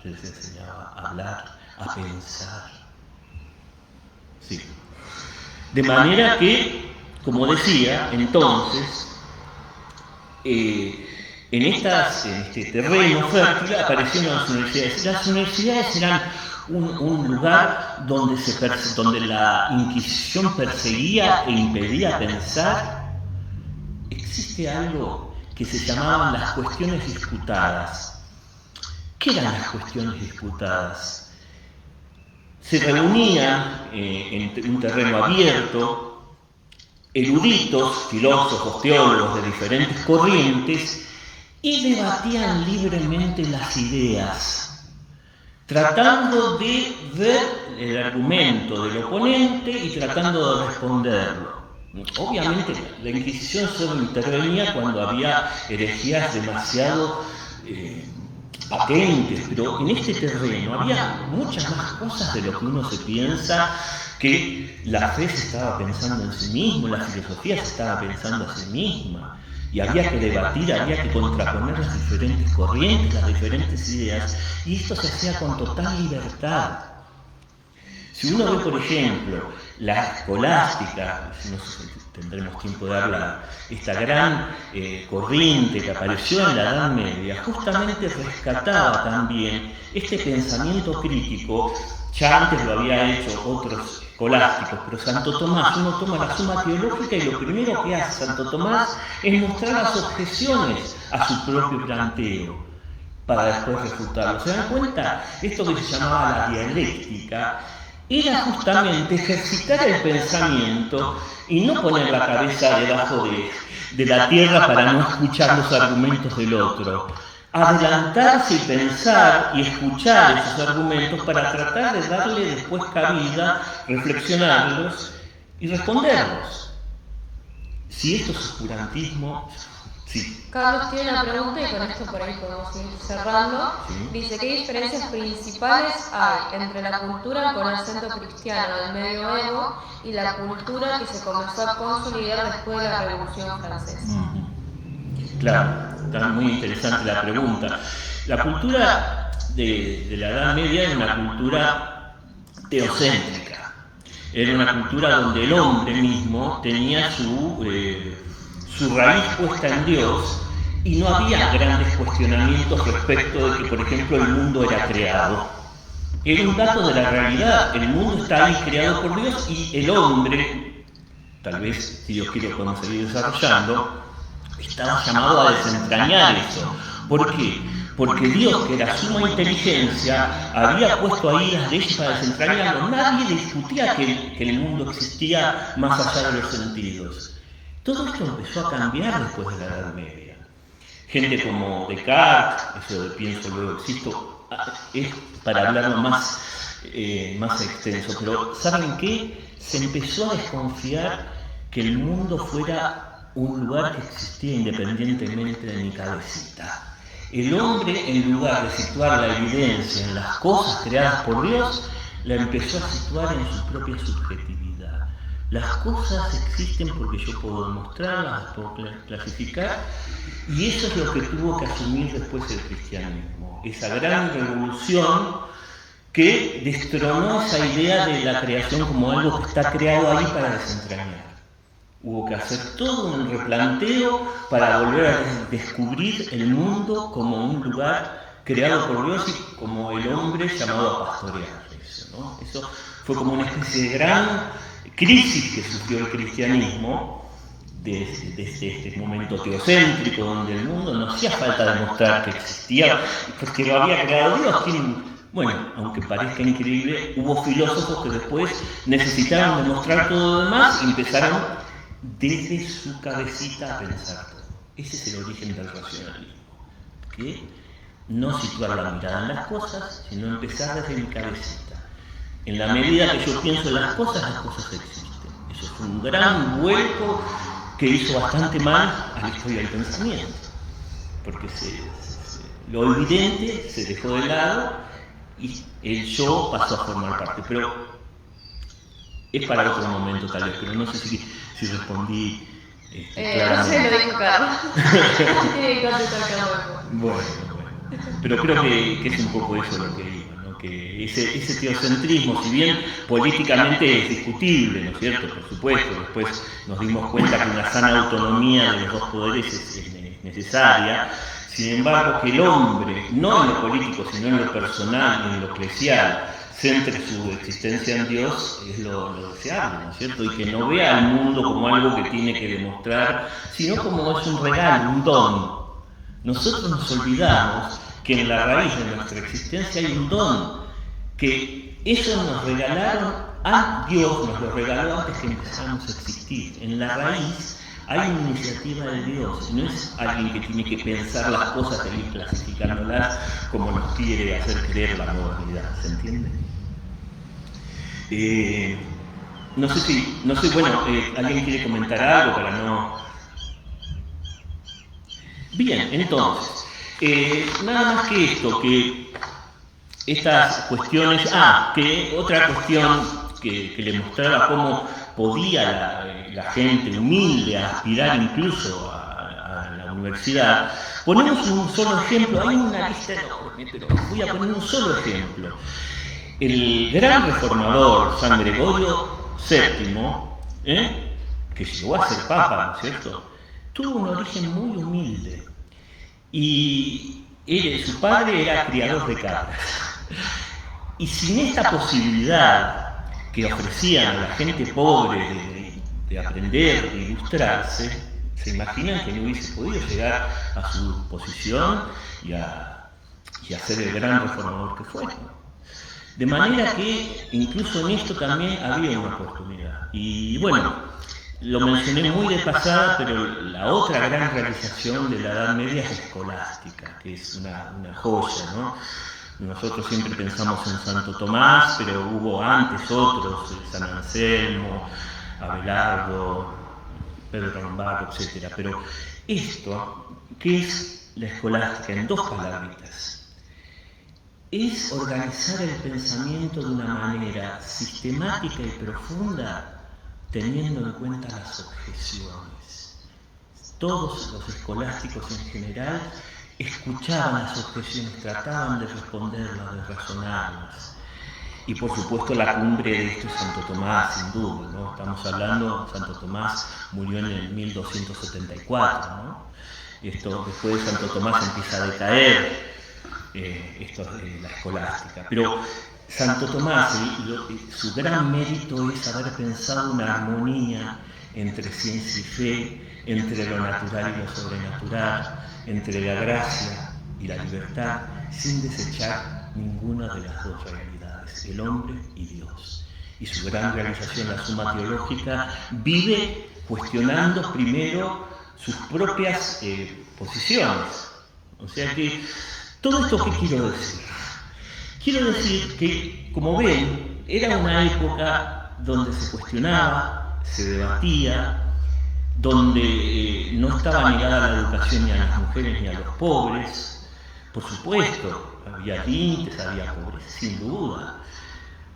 les enseñaba a hablar, a pensar. Sí. De manera que, como decía, entonces, en este terreno fértil aparecieron las universidades. Las universidades eran un lugar donde la Inquisición perseguía e impedía pensar. Existe algo que se llamaban las cuestiones disputadas. ¿Qué eran las cuestiones disputadas? Se reunían en un terreno abierto eruditos, filósofos, teólogos de diferentes corrientes y debatían libremente las ideas, tratando de ver el argumento del oponente y tratando de responderlo. Obviamente la Inquisición solo intervenía cuando había herejías demasiado patentes, pero en este terreno había muchas más cosas de lo que uno se piensa, que la fe se estaba pensando en sí mismo, la filosofía se estaba pensando a sí misma, y había que debatir, había que contraponer las diferentes corrientes, las diferentes ideas, y esto se hacía con total libertad. Si uno ve, por ejemplo, la escolástica, no sé si tendremos tiempo de hablar, esta gran corriente que apareció en la Edad Media, justamente rescataba también este pensamiento crítico. Ya antes lo había hecho otros escolásticos, pero Santo Tomás, uno toma la Suma Teológica y lo primero que hace Santo Tomás es mostrar las objeciones a su propio planteo, para después refutarlo. ¿Se dan cuenta? Esto que se llamaba la dialéctica era justamente ejercitar el pensamiento y no poner la cabeza debajo de la tierra para no escuchar los argumentos del otro. Adelantarse y pensar y escuchar esos argumentos para tratar de darle después cabida, reflexionarlos y responderlos. Si esto es oscurantismo, sí. Carlos tiene una pregunta y con esto por ahí podemos ir cerrando. Sí. Dice, ¿qué diferencias principales hay entre la cultura con acento cristiano del medioevo y la cultura que se comenzó a consolidar después de la Revolución Francesa? Claro, está muy interesante la pregunta. La cultura de la Edad Media era una cultura teocéntrica. Era una cultura donde el hombre mismo tenía su raíz puesta en Dios y no había grandes cuestionamientos respecto de que, por ejemplo, el mundo era creado. Era un dato de la realidad, el mundo está ahí creado por Dios y el hombre, tal vez si Dios quiere podemos seguir desarrollando, estaba llamado a desentrañar eso. ¿Por qué? Porque Dios, que era suma inteligencia, había puesto ahí las leyes para desentrañarlo. Nadie discutía que el mundo existía más allá de los sentidos. Todo esto empezó a cambiar después de la Edad Media. Gente como Descartes, eso de pienso luego existo, es para hablarlo más extenso, pero ¿saben qué? Se empezó a desconfiar que el mundo fuera un lugar que existía independientemente de mi cabecita. El hombre, en lugar de situar la evidencia en las cosas creadas por Dios, la empezó a situar en su propia subjetividad. Las cosas existen porque yo puedo demostrarlas, las puedo clasificar, y eso es lo que tuvo que asumir después el cristianismo. Esa gran revolución que destronó esa idea de la creación como algo que está creado ahí para desentrañar. Hubo que hacer todo un replanteo para volver a descubrir el mundo como un lugar creado por Dios y como el hombre llamado a pastorear eso, ¿no? Eso fue como una especie de gran crisis que sufrió el cristianismo desde este momento teocéntrico donde el mundo no hacía falta demostrar que existía porque lo había creado Dios. Bueno, aunque parezca increíble, hubo filósofos que después necesitaron demostrar todo lo demás y empezaron desde su cabecita a pensar todo. Ese es el origen del racionalismo, que no situar la mirada en las cosas, sino empezar desde mi cabecita. En la medida que yo pienso en las cosas existen. Eso fue un gran vuelco que hizo bastante mal a la historia del pensamiento, porque lo evidente se dejó de lado y el yo pasó a formar parte. Pero es para otro momento tal vez, pero no sé si respondí no sé, lo dijo Carlos. Tiene que contestar Carlos. Bueno, pero creo que es un poco eso lo que digo, ¿no? Que ese teocentrismo, si bien políticamente es discutible, ¿no es cierto? Por supuesto, después nos dimos cuenta que una sana autonomía de los dos poderes es necesaria. Sin embargo, que el hombre, no en lo político, sino en lo personal y en lo eclesial, centre su existencia en Dios, es lo deseable, ¿no es cierto? Y que no vea al mundo como algo que tiene que demostrar, sino como es un regalo, un don. Nosotros nos olvidamos que en la raíz de nuestra existencia hay un don, que eso nos regalaron, Dios nos lo regaló antes que empezáramos a existir. En la raíz hay una iniciativa de Dios, no es alguien que tiene que pensar las cosas e ir clasificándolas como nos quiere hacer creer la modernidad, ¿se entiende? No sé, bueno, ¿alguien quiere comentar algo para no...? Bien, entonces, nada más que esto, que estas cuestiones... que otra cuestión que le mostraba cómo podía la gente humilde aspirar incluso a la universidad. Ponemos un solo ejemplo, hay una lista enorme, pero voy a poner un solo ejemplo. El gran reformador San Gregorio VII, que llegó a ser papa, ¿no es cierto?, tuvo un origen muy humilde y su padre era criador de cabras. Y sin esta posibilidad que ofrecían a la gente pobre de aprender, de ilustrarse, se imaginan que no hubiese podido llegar a su posición y a ser el gran reformador que fue. De manera que incluso en esto también había una oportunidad. Y bueno, lo mencioné muy de pasada, pero la otra gran realización de la Edad Media es la escolástica, que es una joya, ¿no? Nosotros siempre pensamos en Santo Tomás, pero hubo antes otros, San Anselmo, Abelardo, Pedro Lombardo, etc. Pero esto, ¿qué es la escolástica? En dos palabritas. Es organizar el pensamiento de una manera sistemática y profunda, teniendo en cuenta las objeciones. Todos los escolásticos en general escuchaban las objeciones, trataban de responderlas, de razonarlas. Y por supuesto la cumbre de esto es Santo Tomás, sin duda, ¿no? Estamos hablando, Santo Tomás murió en el 1274, ¿no? Esto, después de Santo Tomás empieza a decaer esto es la escolástica. Pero Santo Tomás, su gran mérito es haber pensado una armonía entre ciencia y fe, entre lo natural y lo sobrenatural, entre la gracia y la libertad, sin desechar ninguna de las dos realidades, el hombre y Dios. Y su gran realización, la Suma Teológica, vive cuestionando primero sus propias posiciones. O sea que, ¿todo esto qué quiero decir? Quiero decir que, como ven, era una época donde se cuestionaba, se debatía, donde no estaba negada la educación ni a las mujeres ni a los pobres. Por supuesto, había límites, había pobreza, sin duda,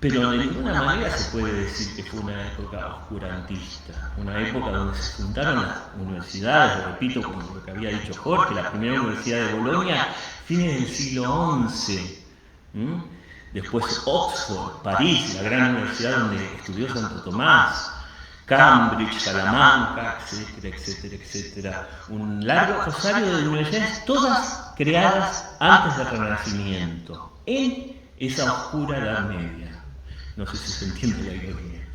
pero de ninguna manera se puede decir que fue una época oscurantista, una época donde se fundaron las universidades, repito, como lo que había dicho Jorge, la primera universidad de Bolonia, fines del siglo XI, después Oxford, París, la gran universidad donde estudió Santo Tomás, Cambridge, Salamanca, etcétera, etcétera, etcétera. Un largo rosario de universidades, todas creadas antes del Renacimiento, en esa oscura Edad Media. No sé si se entiende la ironía.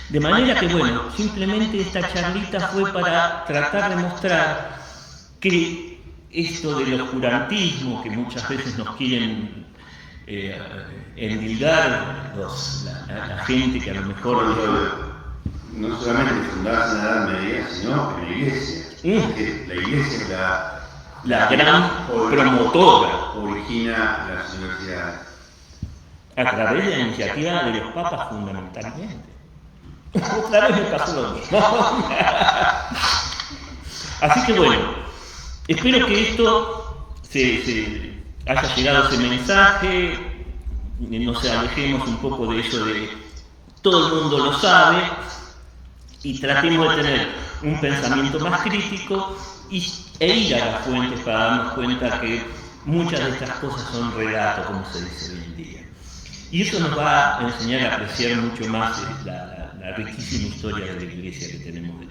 De manera que, bueno, simplemente esta charlita fue para tratar de mostrar que esto del oscurantismo, que muchas veces nos quieren endilgar la gente que a lo mejor... No solamente fundarse en la Edad Media, sino en la Iglesia. Que la Iglesia es la gran promotora. Origina las universidades. A través de la iniciativa de los papas fundamentalmente. Otra vez me pasó lo mismo. Así que bueno, espero que esto haya llegado ese mensaje, nos alejemos un poco de eso de todo el mundo lo sabe y tratemos de tener un pensamiento más crítico e ir a las fuentes para darnos cuenta que muchas de estas cosas son relatos, como se dice hoy en día. Y eso nos va a enseñar a apreciar mucho más la riquísima historia de la Iglesia que tenemos detrás.